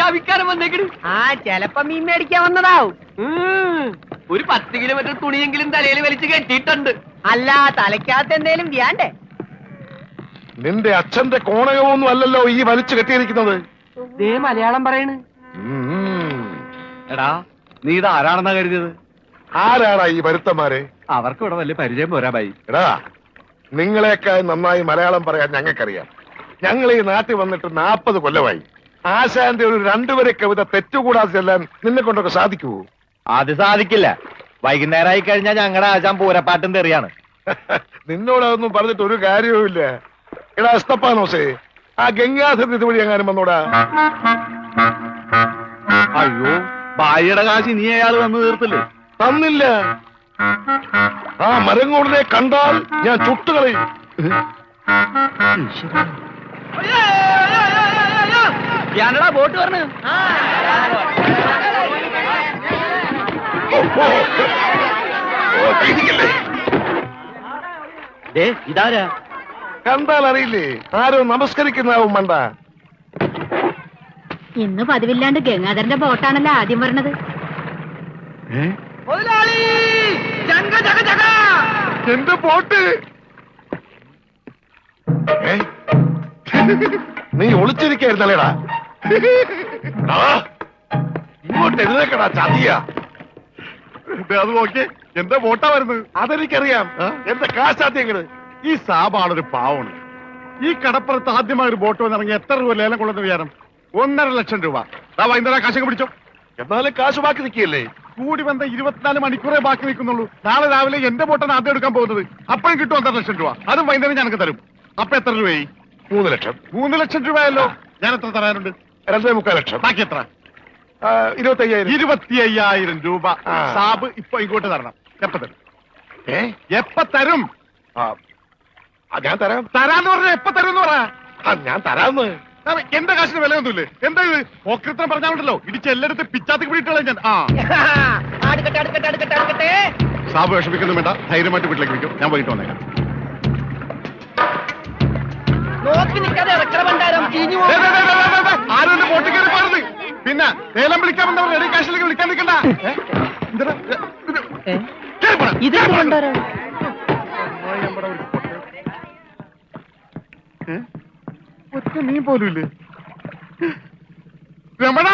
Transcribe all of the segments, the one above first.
ജാവിക്കാരൻ വന്നേക്കണ്. ചെലപ്പോ മീൻ മേടിക്കാൻ വന്നതാവും. ഒരു 10 കിലോമീറ്റർ തുണിയെങ്കിലും തലയിൽ വലിച്ചു കെട്ടിയിട്ടുണ്ട്. അല്ല, തലയ്ക്കകത്ത് എന്തേലും വ്യാണ്ടേ? നിന്റെ അച്ഛന്റെ കോണകമൊന്നും അല്ലല്ലോ ഈ വലിച്ചു കെട്ടിയിരിക്കുന്നത്. ദേ മലയാളം പറയണ്. എടാ, നീ ഇത് ആരാണെന്നാ കരുതിയത്? ആരാടാ ഈ വരുത്തന്മാരെ? അവർക്ക് ഇവിടെ വലിയ പരിചയം പോരാ ബൈ. എടാ, നിങ്ങളെക്കാൾ നന്നായി മലയാളം പറയാൻ ഞങ്ങൾക്കറിയാം. ഞങ്ങൾ ഈ നാട്ടിൽ വന്നിട്ട് 40 കൊല്ലമായി. ആശാന്റെ ഒരു 2 വരെ കവിത തെറ്റുകൂടാതെ ചെല്ലാൻ നിന്നെ കൊണ്ടൊക്കെ സാധിക്കുവോ? അത് സാധിക്കില്ല. വൈകുന്നേരമായി കഴിഞ്ഞാൽ ഞങ്ങളുടെ ആശാൻ പൂരപ്പാട്ടും തെറിയാണ്. നിന്നോടൊന്നും പറഞ്ഞിട്ട് ഒരു കാര്യവുമില്ല. എടാ എസ്തപ്പാനോസേ, ആ ഗംഗാധരൻ ഇതുവഴി എങ്ങാനും വന്നോടാ. അയ്യോ, ഭാര്യയുടെ കാശ് നീ അയാൾ വന്ന് തീർത്തില്ലേ? തന്നില്ല. ആ മരങ്ങോടിനെ കണ്ടാൽ ഞാൻ ചുട്ടുകളയും. ഞാനടാ ബോട്ട് പറഞ്ഞു. ഇതാരാ? കണ്ടാൽ അറിയില്ലേ? ആരോ നമസ്കരിക്കുന്നാവും മണ്ട. ഇന്ന് പതിവില്ലാണ്ട് ഗംഗാധരന്റെ ബോട്ടാണല്ലോ ആദ്യം പറഞ്ഞത്. എന്റെ ബോട്ട് നീ ഒളിച്ചിരിക്കായിരുന്നല്ലേടാ? ഇങ്ങോട്ട് എഴുന്നേക്കടാ ചതിയ. അത് നോക്കി എന്റെ ബോട്ടാ വരുന്നത്. അതെനിക്കറിയാം. എന്റെ കാശാദ്യങ്ങള്. ഈ സാബാണൊരു പാവമാണ്. ഈ കടപ്പുറത്ത് ആദ്യമായ ഒരു ബോട്ട് വന്നിറങ്ങി എത്ര രൂപ ലേലം കൊള്ളുന്ന വിചാരം? 1.5 ലക്ഷം രൂപ. വൈകുന്നേരം കാശൊക്കെ പിടിച്ചോ. എന്നാലും കാശ് ബാക്കി നിൽക്കിയല്ലേ? കൂടി വന്ന 24 മണിക്കൂറേ ബാക്കി നിൽക്കുന്നുള്ളൂ. നാളെ രാവിലെ എന്റെ ബോട്ടാണ് ആദ്യം എടുക്കാൻ പോകുന്നത്. അപ്പോഴും കിട്ടും 1.5 ലക്ഷം രൂപ. അതും വൈകുന്നേരം ഞങ്ങൾക്ക് തരും. അപ്പൊ എത്ര രൂപയായി? 3 ലക്ഷം. 3 ലക്ഷം രൂപയല്ലോ. ഞാൻ എത്ര തരാനുണ്ട്? 2.25 ലക്ഷം. ബാക്കി എത്ര? 25,000. 25,000 രൂപ സാബ് ഇപ്പൊ ഇങ്ങോട്ട് തരണം. എപ്പ തരും? എപ്പ തരും? ഞാൻ തരാം. തരാന്ന് പറഞ്ഞ എപ്പ തരും എന്ന് പറ. ഞാൻ തരാന്ന്. എന്റെ കാശിന് വിലയൊന്നുമില്ലേ? എന്താ ഇത്? ഓക്രിത്രം പറഞ്ഞാലുണ്ടല്ലോ ഇടിച്ച് എല്ലായിടത്തും പിച്ചാത്തി പിടിയിട്ടുള്ള ഞാൻ. സാബ് വിഷമിക്കൊന്നും വേണ്ട. ധൈര്യമായിട്ട് വീട്ടിലേക്ക് വിളിക്കും. ഞാൻ വൈകിട്ട് വന്നേക്കാം. നോക്കി നിൽക്കാതെ ഇറക്കണ ഭണ്ഡാരം ചീഞ്ഞു പോകും. ആരും എന്റെ ബോട്ടിൽ കയറി പാടുന്നത്. പിന്നെ ലേലം വിളിക്കാമെന്നവർ റെഡി കാശിലേക്ക് വിളിക്കാൻ നിൽക്കണ്ട. ഇതെന്ത് ഭണ്ഡാരാണ്? ഒറ്റ മീൻ പോലും ഇല്ലേ? രമണ,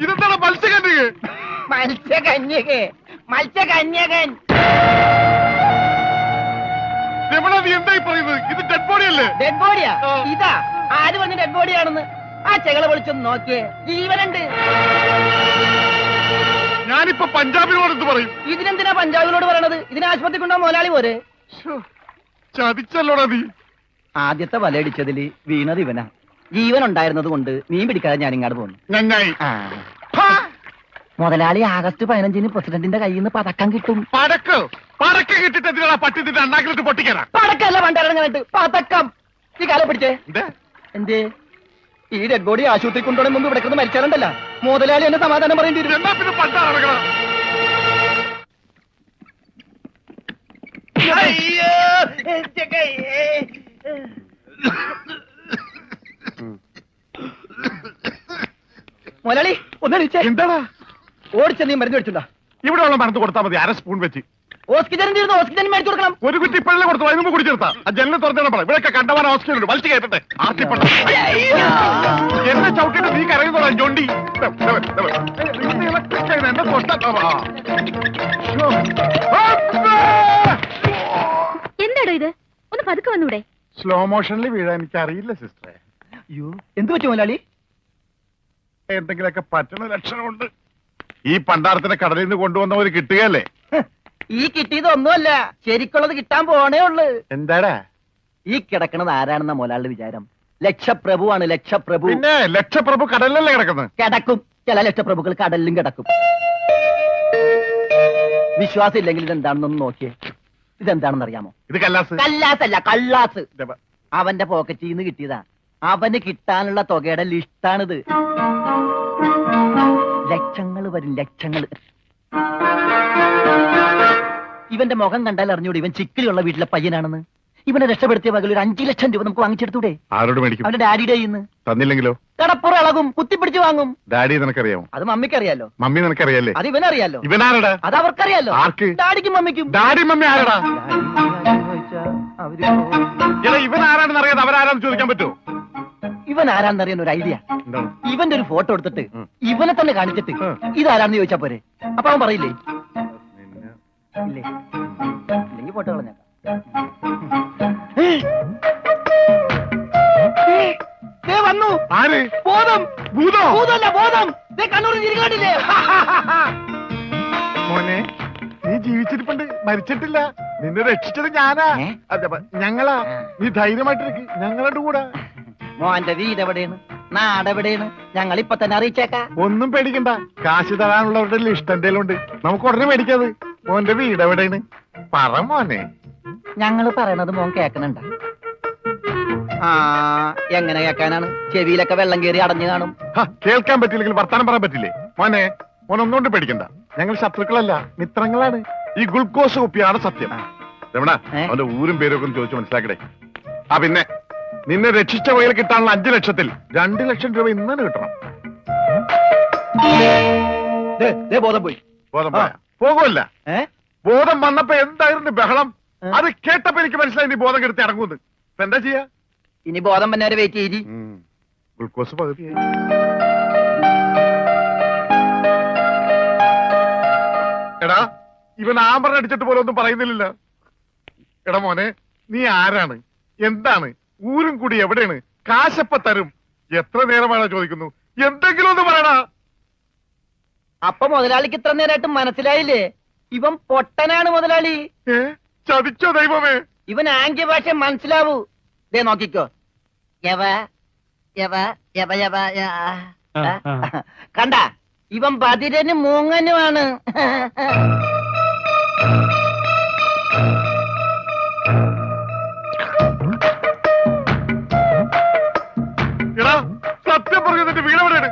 ഇതെന്താണ് മത്സ്യകന്യക? മത്സ്യകന്യകൻ. രമണ, നീ എന്തായി പറയുന്നത്? ഇത് ഡെഡ് ബോഡി അല്ലേ? ഡെഡ് ബോഡിയാ? ഇതാ ആര് പറഞ്ഞ ഡെഡ് ബോഡിയാണെന്ന്? ആ ചെകള വിളിച്ചൊന്ന് നോക്കിയേ, ജീവനുണ്ട്. ഞാനിപ്പോ പഞ്ചാബിനോട് എന്ത് പറയും? ഇതിനെന്തിനാ പഞ്ചാബിനോട് പറയണത്? ഇതിന് ആശുപത്രി കൊണ്ടോ മുതലാളി പോരെ? ചതിച്ചല്ലോടാ നീ. ആദ്യത്തെ വലയടിച്ചതില് വീണത് ഇവനാ. ജീവൻ ഉണ്ടായിരുന്നത് കൊണ്ട് മീൻ പിടിക്കാതെ ഞാൻ ഇങ്ങോട്ട് പോന്നു. നന്നായി. മുതലാളി ആഗസ്റ്റ് 15-ന് പ്രസിഡന്റിന്റെ കയ്യിൽ നിന്ന് പതക്കം കിട്ടും. പടക്ക് കിട്ടിട്ട് എന്തിനാ പട്ടി നിന്റെ അണ്ണാക്കിലിട്ട് പൊട്ടിക്കാനാ? പടക്കല്ല പണ്ടറിഞ്ഞിട്ട് പതക്കം. ഈ കാലം പിടിച്ചേ. എന്തേ ഈ ഡെഡ് ബോഡി ആശുപത്രി കൊണ്ടുപോകുന്ന മുമ്പ് ഇവിടെ കിടന്ന് മരിച്ചാലുണ്ടല്ല മുതലാളി എന്നെ സമാധാനം പറയേണ്ടി വരും. എന്നാ പിന്നെ പണ്ടാ നടക്കണം. മുതലാളി ഒന്ന് എന്താടാ? ഓടിച്ച നീ മരുന്ന് മേടിച്ചിട്ടുണ്ടോ? ഇവിടെ ഉള്ള മരുന്ന് കൊടുത്താൽ മതി. 1/2 സ്പൂൺ വെച്ച്. ഓക്സിജൻ തീർന്നു. ഓക്സിജൻ മേടിച്ചു കൊടുക്കണം. ഒരു കുറ്റി ഇപ്പോഴല്ലേ കൊടുത്തു? അതിന് കുടിച്ചെടുത്താ. ആ ജനലിൽ തുറന്നിടാൻ പറ. ഇവിടെയൊക്കെ കണ്ടവാൻ ഓക്സിജൻ ഉണ്ട്. വലിച്ചു കയറ്റട്ടെ. എന്നെ ചവിട്ടിട്ട് നീ കരയുന്നോളാം ജോണ്ടി. എന്നെ എന്താടോ ഇത്? ഒന്ന് പതുക്കെ വന്നൂടെ? സ്ലോ മോഷനിൽ വീഴാൻ എനിക്ക് അറിയില്ല സിസ്റ്ററെ. അയ്യോ, എന്ത് പറ്റും മുതലാളി? എന്തെങ്കിലുമൊക്കെ പറ്റണ ലക്ഷണമുണ്ട്. ഈ പണ്ടാരത്തിനെ കടലിൽ നിന്ന് കൊണ്ടുവന്നവര് കിട്ടുകയല്ലേ? ഈ കിട്ടിയതൊന്നുമല്ല, ശരിക്കുള്ളത് കിട്ടാൻ പോണേ ഉള്ളു. എന്താടാ ഈ കിടക്കണത് ആരാണെന്ന മുതലാളിയുടെ വിചാരം? ലക്ഷപ്രഭുവാണ്. ലക്ഷപ്രഭു. പിന്നെ ലക്ഷപ്രഭു കടലിലല്ലേ കിടക്കുന്നത്? കിടക്കും. ചില ലക്ഷപ്രഭുക്കൾ കടലിലും കിടക്കും. വിശ്വാസം ഇല്ലെങ്കിൽ ഇതെന്താണെന്നൊന്ന് നോക്കിയേ. ഇതെന്താണെന്ന് അറിയാമോ? ഇത് കല്ലാസ്. കല്ലാസല്ല, കള്ളാസ്. അവന്റെ പോക്കറ്റിൽ നിന്ന് കിട്ടിയതാ. അവന് കിട്ടാനുള്ള തുകയുടെ ലിസ്റ്റാണിത്. ലക്ഷങ്ങൾ വരും, ലക്ഷങ്ങൾ. ഇവന്റെ മുഖം കണ്ടാൽ അറിഞ്ഞൂടെ ഇവൻ ചിക്കിലുള്ള വീട്ടിലെ പയ്യനാണെന്ന്? ഇവനെ രക്ഷപ്പെടുത്തിയ മകൾ ഒരു 5 ലക്ഷം രൂപ നമുക്ക് വാങ്ങിച്ചെടുത്തൂടെ? ആരോട് മേടിക്കും? അവന്റെ ഡാഡിയുടെ ഇന്ന് തന്നില്ലെങ്കിലോ? കടപ്പുറ ഇളകും, കുത്തിപ്പിടിച്ച് വാങ്ങും. ഡാഡി നിനക്കറിയാമോ? അത് മമ്മിക്കറിയാലോ. മമ്മി നിനക്കറിയാലേ? അത് ഇവനറിയാലോ. ഇവനാരടാ? അത് അവർക്കറിയാലോ. ആർക്ക്? ഡാഡിക്കും മമ്മിക്കും. ഡാഡി മമ്മി ആരടാ? എടാ ഇവൻ ആരാണെന്ന് അറിയാതെ അവരാരാന്ന് ചോദിക്കാൻ പറ്റുമോ? ഇവൻ ആരാന്നറിയാൻ ഒരു ഐഡിയ. എന്താണ്? ഇവന്റെ ഒരു ഫോട്ടോ എടുത്തിട്ട് ഇവനെ തന്നെ കാണിച്ചിട്ട് ഇതാരാന്ന് ചോദിച്ചാ പോരെ? അപ്പൊ അവൻ പറയില്ലേ? ഇല്ലേ? ഇല്ലെങ്കിൽ ഫോട്ടോ കളഞ്ഞേക്കാം. വന്നു. ആര്? ബോധം. ഭൂതോ? ഭൂതമല്ല, ബോധം. കണ്ണൂരിൽ ചിരിക്കാട്ടില്ലേ? മോനെ നീ ജീവിച്ചിരിപ്പുണ്ട്, മരിച്ചിട്ടില്ല. നിന്നെ രക്ഷിച്ചത് ഞാനാ. ഞങ്ങളാ. നീ ധൈര്യമായിട്ടിരിക്ക്, ഞങ്ങളുടെ കൂടെ. മോന്റെ വീട് എവിടെയാണ്? നാടെവിടെയാണ്? ഞങ്ങൾ ഇപ്പൊ തന്നെ അറിയിച്ചേക്കാ. ഒന്നും പേടിക്കണ്ട, കാശ് തരാനുള്ളവരുടെ ലിസ്റ്റ് എന്തെങ്കിലും ഉണ്ട്, നമുക്ക് ഉടനെ മേടിക്കാത്. മോന്റെ വീട് എവിടെയാണ്? പറ മോനെ. ഞങ്ങള് പറയണത് മോൻ കേക്കണുണ്ട? ആ, എങ്ങനെ കേക്കാനാണ്? ചെവിയിലൊക്കെ വെള്ളം കയറി അടഞ്ഞു കാണും. കേൾക്കാൻ പറ്റില്ലെങ്കിൽ വർത്താനം പറയാൻ പറ്റില്ലേ? മോനെ, മോൻ ഒന്നുകൊണ്ട് പേടിക്കണ്ട, ഞങ്ങൾ ശത്രുക്കളല്ല, മിത്രങ്ങളാണ്. ഈ ഗ്ലൂക്കോസ് കുപ്പിയാണ് സത്യം. രമണ, അവന്റെ ഊരും പേരും ഒക്കെ ചോദിച്ചു മനസ്സിലാക്കടേ. ആ പിന്നെ നിന്നെ രക്ഷിച്ച വകയിൽ കിട്ടാനുള്ള 5 ലക്ഷത്തിൽ 2 ലക്ഷം രൂപ ഇന്നെ കിട്ടണം. ബോധം പോയി. ബോധം പോയാ? പോകുമല്ല. ബോധം വന്നപ്പോ എന്തായിരുന്നു ബഹളം? അത് കേട്ടപ്പോ എനിക്ക് മനസ്സിലായി നീ ബോധം കെടുത്തി ഇറങ്ങുന്നത്. ഇപ്പൊ എന്താ ചെയ്യാ? ഇനി ബോധം വന്നവരെ വെയിറ്റ് ചെയ്തി. ഗ്ലൂക്കോസ് പകുതിയായി. എടാ ഇവൻ ആമ്പറിന് അടിച്ചിട്ട് പോലെ ഒന്നും പറയുന്നില്ല. എടാ മോനെ, നീ ആരാണ്? എന്താണ്? ഊരും കൂടി എവിടെയാണ്? കാശപ്പ തരും. എത്ര നേരമാണോ ചോദിക്കുന്നു? എന്തെങ്കിലും ഒന്ന് പറയടാ. അപ്പൊ മുതലാളിക്ക് ഇത്ര നേരമായിട്ട് മനസ്സിലായില്ലേ? ഇവൻ പൊട്ടനാണ് മുതലാളി. ചതിച്ചോ ദൈവമേ? ഇവൻ ആംഗ്യ ഭാഷ മനസ്സിലാവൂ. ദേ നോക്കിക്കോ. യവ യവ യവ യവ കണ്ട, ഇവൻ ബദിരനും മൂങ്ങനുമാണ്. എടാ സത്യം പറഞ്ഞു, നിന്റെ വീട് എവിടെയാണ്?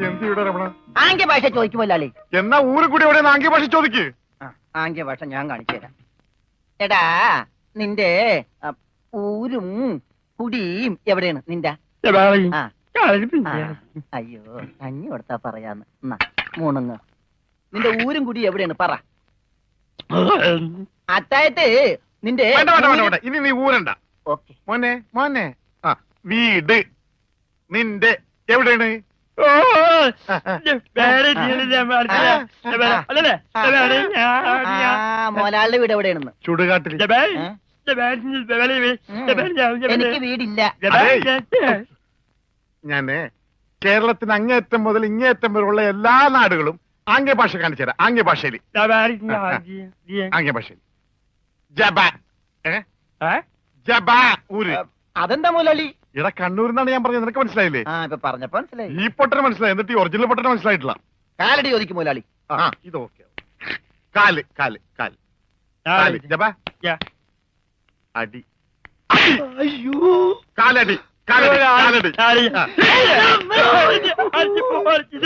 എന്ത് വീടാ രമണ? ആംഗ്യ ഭാഷ ചോദിക്കും മുതലാളി. എന്നാ ഊരും കൂടി എവിടെയാണ് ആംഗ്യ ഭാഷ ചോദിക്ക്. ആംഗ്യ ഭാഷ ഞാൻ കാണിച്ചു തരാം. എടാ നിന്റെ ഊരും കുടിയും എവിടെയാണ് നിന്റെ? അയ്യോ, കഞ്ഞി കൊടുത്താ പറയാന്ന്. മൂണുങ്ങ്. നിന്റെ ഊരും കുടി എവിടെയാണ് പറ. അത്തായത് നിന്റെ ഇനി നീ ഊരണ്ട. ഓക്കെ മോനെ, മോനെ. ആ, വീട് നിന്റെ എവിടെയാണ്? മോലാളുടെ വീട് എവിടെയാണെന്ന്? ചുടുകാട്ടിൽ. എനിക്ക് വീടില്ല. ഞാന് കേരളത്തിന് അങ്ങേയറ്റം മുതൽ ഇങ്ങേയറ്റം വരെയുള്ള എല്ലാ നാടുകളും ആംഗ്യ ഭാഷ കാണിച്ചു തരാം. ആംഗ്യ ഭാഷയിൽ. ആംഗ്യ ഭാഷയിൽ. ജബാ. ജബാ ഊര്. അതെന്താ മുതലാളി? ഇവിടെ കണ്ണൂരിന്നാണ് ഞാൻ പറഞ്ഞത്, നിനക്ക് മനസ്സിലായില്ലേ? ഇപ്പൊ പറഞ്ഞപ്പോ മനസ്സിലായി. ഈ പൊട്ടന് മനസ്സിലായി, എന്നിട്ട് ഈ ഒറിജിനൽ പൊട്ടന് മനസ്സിലായിട്ടില്ല. കാലടി ചോദിക്കും മുതലാളി. ഇത് ഓക്കെ. കാല് കാല് കാല് കാല്. ജബാ. അടി. അയ്യോ, കാലടി കാലടി കാലടി.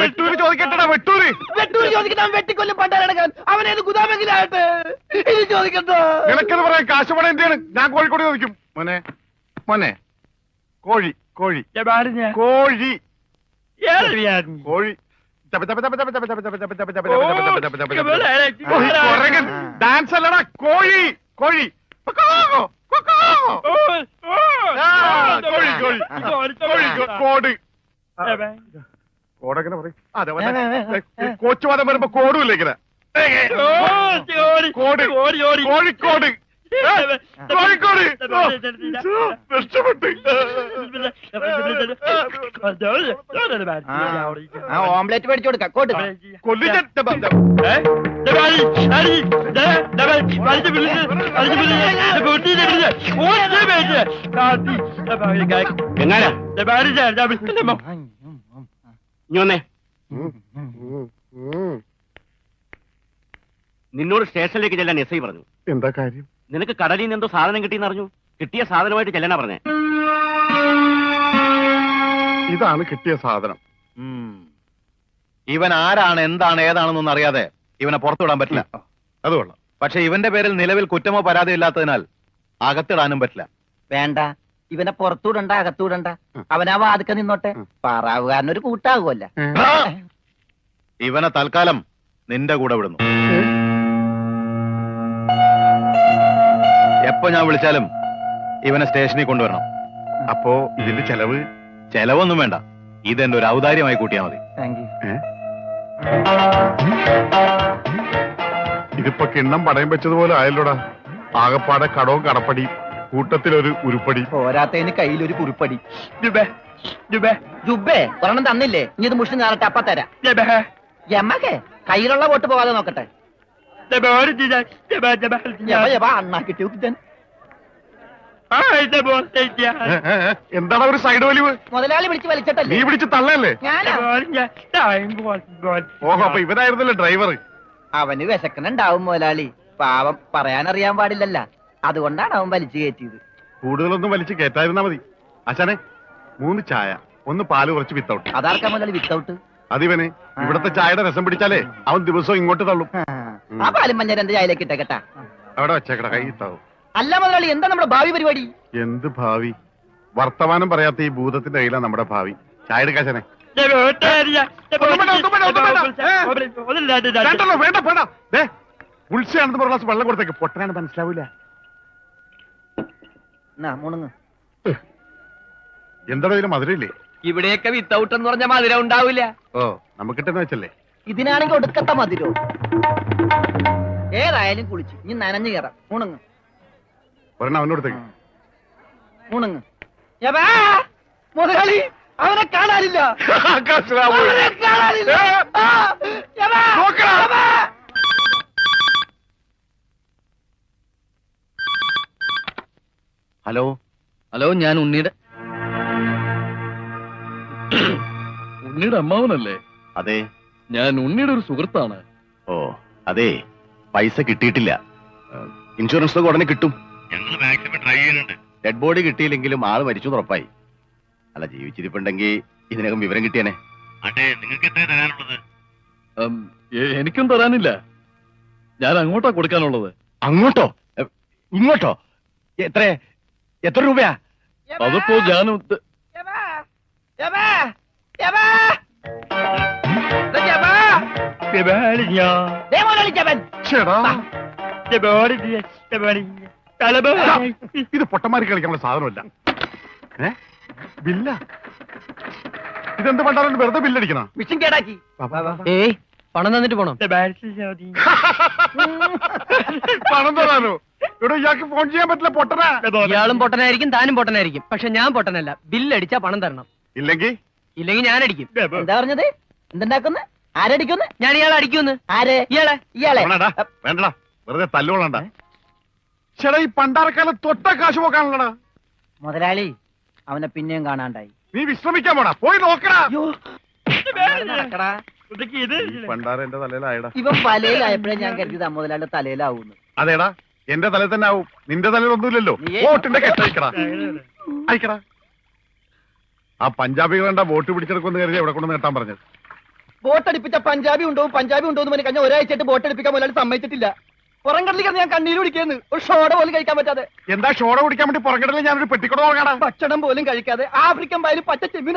വെട്ടൂര് ചോദിക്കട്ടടാ, വെട്ടൂര്. വെട്ടൂര് ചോദിക്കണം. വെട്ടിക്കൊല്ലും പണ്ടാരടക്കാൻ അവനേത് ഗുദാമെങ്കിലായിട്ട് ഇത് ചോദിക്കട്ടോ. നിനക്കെന്ന് പറയാൻ കാശ് പണം എന്താണ്? ഞാൻ കോഴിക്കോട് ചോദിക്കും. മോനെ, മോനെ. കോഴി കോഴി കോഴി കോഴി. ഡാൻസ് അല്ലടാ, കോഴി കോഴി. കോഴി കോഴി കോട്. കോടെങ്ങനെ പറയും? അതെ, കോച്ചുവാദം വരുമ്പോ കോടും ഇല്ല ഇങ്ങനെ. കോട് കോഴിക്കോട്. കോഴിക്കോട്. നഷ്ടപ്പെട്ടു. ഓംലെറ്റ് മേടിച്ചു കൊടുക്കാം. കോട്ട് കൊല്ലിച്ച. നിന്നോട് സ്റ്റേഷനിലേക്ക് ചെല്ലാൻ എസ് ഐ പറഞ്ഞു. എന്താ കാര്യം? നിനക്ക് കടലിൽ നിന്ന് എന്തോ സാധനം കിട്ടിയെന്ന് അറിഞ്ഞു. കിട്ടിയ സാധനമായിട്ട് ചെല്ലാനാ പറഞ്ഞേ. ഇതാണ് കിട്ടിയ സാധനം. ഇവൻ ആരാണ്, എന്താണ്, ഏതാണെന്നൊന്നും അറിയാതെ ഇവനെ പുറത്തുവിടാൻ പറ്റില്ല. അത് കൊള്ളാം. പക്ഷെ ഇവന്റെ പേരിൽ നിലവിൽ കുറ്റമോ പരാതിയോ ഇല്ലാത്തതിനാൽ അകത്തിടാനും പറ്റില്ല. വേണ്ട, ഇവനെ പുറത്തൂടണ്ട, അകത്തൂടണ്ട. അവനാ വാതുക്ക നിന്നോട്ടെ. പാറാവുകാരനൊരു കൂട്ടാകുമല്ല. ഇവനെ തൽക്കാലം നിന്റെ കൂടെ വിടുന്നു. എപ്പോ ഞാൻ വിളിച്ചാലും ഇവനെ സ്റ്റേഷനിൽ കൊണ്ടുവരണം. അപ്പോ ഇതിന്റെ ചെലവ്? ചെലവൊന്നും വേണ്ട, ഇതെന്റെ ഒരു ഔദാര്യമായി കൂട്ടിയാൽ മതി. Thank you. ഇതിപ്പോ കിണ്ണം പടയം വെച്ചതുപോലെ ആയല്ലോടാ. ആകപ്പാടെ കടവും കടപ്പടി, കൂട്ടത്തിലൊരു ഉരുപ്പടി. പോരാത്തതിന് കയ്യിലൊരു കുറിപ്പടി. ജുബേ ഒരെണ്ണം തന്നില്ലേ? ഇനി ഇത് മുഷിന് നേരട്ടെ, അപ്പ തരാം. എമ്മക്കെ കയ്യിലുള്ള വോട്ട് പോവാതെ നോക്കട്ടെ. അണ്ണാക്കിട്ട് എന്താണ് ഒരു സൈഡ് വലിവ്? മുതലാളി വിളിച്ച് വലിച്ചിട്ടല്ലേ? നീ പിടിച്ച് തള്ളല്ലേ? ഞാനാ. ഓഹോ, അപ്പൊ ഇവനായിരുന്നല്ലേ ഡ്രൈവർ? അവന് വിശക്കണുണ്ടാവും മുതലാളി. പാവം, പറയാനറിയാൻ പാടില്ലല്ല. അതുകൊണ്ടാണ് അവൻ വലിച്ചു കയറ്റിയത്. കൂടുതലൊന്നും വലിച്ച് കയറ്റായിരുന്നാ മതി. ആശാനെ, 3 ചായ, 1 പാല്, കുറച്ച് വിത്തൗട്ട്. അതാർക്കാ മുതലാളി വിത്തൗട്ട്? അതിവന് ഇവിടത്തെ ചായയുടെ രസം പിടിച്ചാലേ അവൻ ദിവസവും ഇങ്ങോട്ട് തള്ളും. ആ പാലും മഞ്ഞ 2 ചായയിലേക്ക് ഇട്ടേക്കട്ടാ. അവിടെ വെച്ചേക്കട, കൈ ഇത്താവും. അല്ല മുതലാളി, എന്താ നമ്മുടെ ഭാവി പരിപാടി? എന്ത് ഭാവി? വർത്തമാനം പറയാത്ത ഈ ഭൂതത്തിന്റെ കയ്യിലാണ് നമ്മുടെ ഭാവി. ചായ എടുക്കാശനെ. വേണ്ട വേണ്ട, ഉത്സയാണെന്ന് പറഞ്ഞ വെള്ളം കൊടുത്തേക്ക്. പൊട്ടനാണ്, മനസ്സിലാവൂല. മുണുങ്ങ്. എന്താണോ ഇതിന് മധുരയില്ലേ? ഇവിടെയൊക്കെ വിത്തൗട്ട് എന്ന് പറഞ്ഞ മധുരം ഉണ്ടാവില്ല. ഓ, നമുക്കിട്ടെന്ന് വെച്ചല്ലേ. ഇതിനാണെങ്കിൽ ഒടുക്കത്ത മധുരോ. ഏതായാലും കുളിച്ച് ഇനി നനഞ്ഞു കയറാം. മുണുങ്ങ് ഒരെണ്ണം അവനോടത്തേക്ക്. മുണുങ്ങ്. മുതലാളി, അവനെ കാണാനില്ല. അവനെ കാണാനില്ല. ഹലോ ഹലോ, ഞാൻ ഉണ്ണിയുടെ അമ്മാവനല്ലേ? അതെ. ഞാൻ ഉണ്ണിയുടെ ഒരു സുഹൃത്താണ്. ഓ അതെ, പൈസ കിട്ടിയിട്ടില്ല. ഇൻഷുറൻസ് തുക ഉടനെ കിട്ടും. ഞങ്ങൾ മാക്സിമം ട്രൈ ചെയ്യുന്നുണ്ട്. ഡെഡ് ബോഡി കിട്ടിയില്ലെങ്കിലും ആള് മരിച്ചു ഉറപ്പായി. അല്ല, ജീവിച്ചിരിപ്പുണ്ടെങ്കിൽ ഇതിനകം വിവരം കിട്ടിയനെ. അതെ, നിങ്ങൾക്ക് എത്ര തരാനുള്ളത്? എനിക്കും തരാനില്ല. ഞാൻ അങ്ങോട്ടാ കൊടുക്കാനുള്ളത്. അങ്ങോട്ടോ? ഇങ്ങോട്ടോ? എത്ര രൂപയാ? അതിപ്പോ ഞാൻ ഇത് പൊട്ടന്മാരി കളിക്കാനുള്ള സാധനമല്ല. ബില്ല ഇതെന്ത് പണ്ടാലും വെറുതെ ബില്ലടിക്കണ? മിഷൻ കേടാക്കി. പണം തന്നിട്ട് പോണം. പണം തരാനോ? ഇവിടെ ഇയാൾക്ക് ഫോൺ ചെയ്യാൻ പറ്റില്ല. പൊട്ടനാ. ഇയാളും പൊട്ടനായിരിക്കും, താനും പൊട്ടനായിരിക്കും. പക്ഷെ ഞാൻ പൊട്ടനല്ല. ബില്ലടിച്ചാ പണം തരണം. ഇല്ലെങ്കിൽ ഞാൻ അടിക്കും. എന്താ പറഞ്ഞത്? എന്തുണ്ടാക്കുന്നു? ആരടിക്കുന്നു? ഞാൻ ഇയാളെ അടിക്കുന്നു. ആര്? ഇയാളെ. വേണ്ടടാ, വെറുതെ തല്ലുകൊള്ളണ്ട. ചേട്ടാ, ഈ പണ്ടാരക്കാലം തൊട്ട കാശ് പോക്കാണല്ലടാ. മുതലാളി, അവനെ പിന്നെയും കാണാണ്ടായി. നീ വിശ്രമിക്കാൻ പോടാ, പോയി നോക്കടാ. നടക്കടാ. പണ്ടാര എന്റെ തലയിലായടാ. ഇവൻ വലയിലായപ്പോഴേ ഞാൻ കരുതിയത് മുതലാളിയുടെ തലയിലാവൂന്ന്. അതേടാ, എന്റെ തലയിൽ തന്നെ ആവും. നിന്റെ തലയിൽ ഒന്നുമില്ലല്ലോ. വോട്ടിന്റെ കെട്ടയക്കടാ, അയക്കടാ. ആ പഞ്ചാബികളെന്താ വോട്ട് പിടിച്ചെടുക്കുമെന്ന് കരുതി എവിടെ കൊണ്ട് നേട്ടാൻ പറഞ്ഞത്? ബോട്ടടിപ്പിച്ച പഞ്ചാബി ഉണ്ടോന്ന് പറഞ്ഞ് കഴിഞ്ഞ ഒരാഴ്ചയായിട്ട് ബോട്ടടിപ്പിക്കാൻ മുതലാളി സമ്മതിച്ചിട്ടില്ല. പുറംകടലിൽ കിടന്ന് ഞാൻ കണ്ണീര് കുടിക്കുന്നു. ഒരു ഷോട പോലും കഴിക്കാൻ പറ്റാതെ. എന്താ ഷോട കുടിക്കാൻ വേണ്ടി പുറംകടലിൽ ഞാനൊരു പെട്ടിക്കൂടെ നോക്കണ? ഭക്ഷണം പോലും കഴിക്കാതെ ആഫ്രിക്കൻ വയലിൽ പച്ച ചെമ്മീൻ